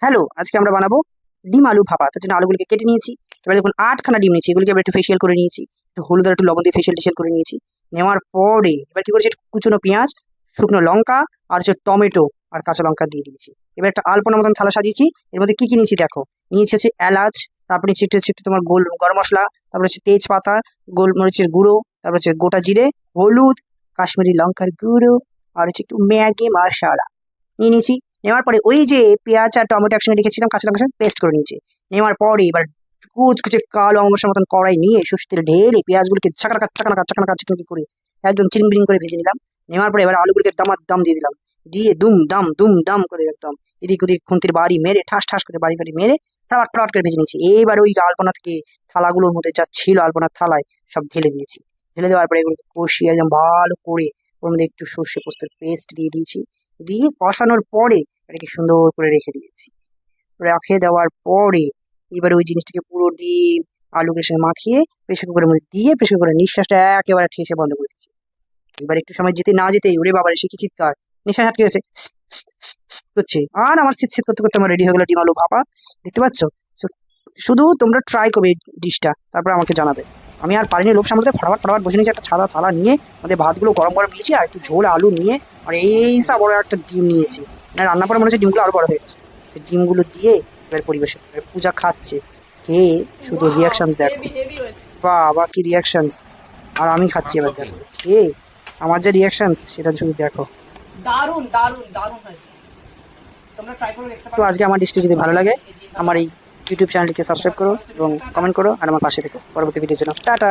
Hello, আজকে আমরা বানাবো ডিম আলু ভাপা। তার জন্য আলুগুলোকে কেটে নিয়েছি। এবার দেখুন 8খানা ডিম নিয়েছি। এগুলোকে এবার একটু ফেসিয়াল করে নিয়েছি। একটু হলুদ আর একটু লবণ দিয়ে ফেসিয়াল করে নিয়েছি। নেওয়ার পরে এবার কি করেছি, একটু কুচনো পেঁয়াজ, শুকনো লঙ্কা আর হচ্ছে টমেটো আর কাঁচা লঙ্কা দিয়ে দিয়েছি। এবার একটা আলপনা মতন থালা সাজিয়েছি। এর মধ্যে কি কি নিয়েছি দেখো। নিয়েছি হচ্ছে এলাচ, তারপরে নিচে একটু তোমার গরম মশলা, তারপরে হচ্ছে তেজপাতা, গোলমরিচের গুঁড়ো, তারপরে হচ্ছে গোটা জিরে, হলুদ, কাশ্মীরি লঙ্কার গুঁড়ো আর হচ্ছে একটু ম্যাগি মশলা নিয়ে নিয়েছি। নেওয়ার পরে ওই যে পেঁয়াজ আর টমেটো একসঙ্গে রেখেছিলাম, কাঁচা লঙ্কার সঙ্গে পেস্ট করে নিয়েছি। নেওয়ার পরে এবার কুচকুচে কালো অংশের মতন কড়াই নিয়ে সর্ষের তেল ঢেলে পেঁয়াজগুলোকে চাকানা চিকনি করে একদম চিনবিরিং করে ভেজে নিলাম। নেওয়ার পরে এবার আলুগুলোকে দাম দিয়ে দিলাম। দিয়ে দুম দাম করে একদম এদিক ওদিক খুন্তির বাড়ি মেরে ঠাস করে বাড়ি মেরে ফটাফট করে ভেজে নিয়েছি। এইবার ওই আলপনা থেকে থালাগুলোর মধ্যে যা ছিল আলপনার থালায় সব ঢেলে দিয়েছি। ঢেলে দেওয়ার পরে এগুলোকে কষিয়ে একদম ভালো করে ওর মধ্যে একটু সর্ষে পোস্তের পেস্ট দিয়ে দিয়েছি। দিয়ে কষানোর পরে এটাকে সুন্দর করে রেখে দিয়েছি। রেখে দেওয়ার পরে এবার ওই জিনিসটাকে পুরো ডিম আলুগুলোর সঙ্গে মাখিয়ে প্রেসার কুকারের মধ্যে দিয়ে প্রেসার কুকারের নিঃশ্বাসটা একেবারে ঠেসে বন্ধ করে দিচ্ছি। এবার একটু সময় যেতে না যেতেই ওরে বাবার সে কি চিৎকার, নিঃশ্বাস আটকে গেছে করছে। আর আমার শীত করতে করতে আমার রেডি হয়ে গেলো ডিম আলু ভাপা। দেখতে পাচ্ছ? So, শুধু তোমরা ট্রাই করবে এই ডিশটা, তারপরে আমাকে জানাবে। আমি আর পারিনি লোভ সামলাতে, ফটাফট বসে নিয়েছি একটা ছাদা থালা নিয়ে, আমাদের ভাতগুলো গরম নিয়েছি আর একটু ঝোল আলু নিয়ে আর এইসব বড় একটা ডিম নিয়েছি। মানে রান্না করে মনে হচ্ছে ডিমগুলো আরো বড় হয়ে গেছে। সেই ডিমগুলো দিয়ে এবার পরিবেশন, পূজা খাচ্ছে। খেয়ে শুধু রিয়াকশনস দেখো, বাবা কি রিয়াকশনস। আর আমি খাচ্ছি এবার দেখো খেয়ে আমার যে রিয়াকশনস সেটা শুধু দেখো। দারুন দারুন দারুন হয়েছে। তোমরা ট্রাই করে দেখতে পারো। তো আজকে আমার ডিশটি যদি ভালো লাগে আমার এই ইউটিউব চ্যানেলটিকে সাবস্ক্রাইব করো এবং কমেন্ট করো আর আমার পাশে থেকো পরবর্তী ভিডিওর জন্য। টাটা।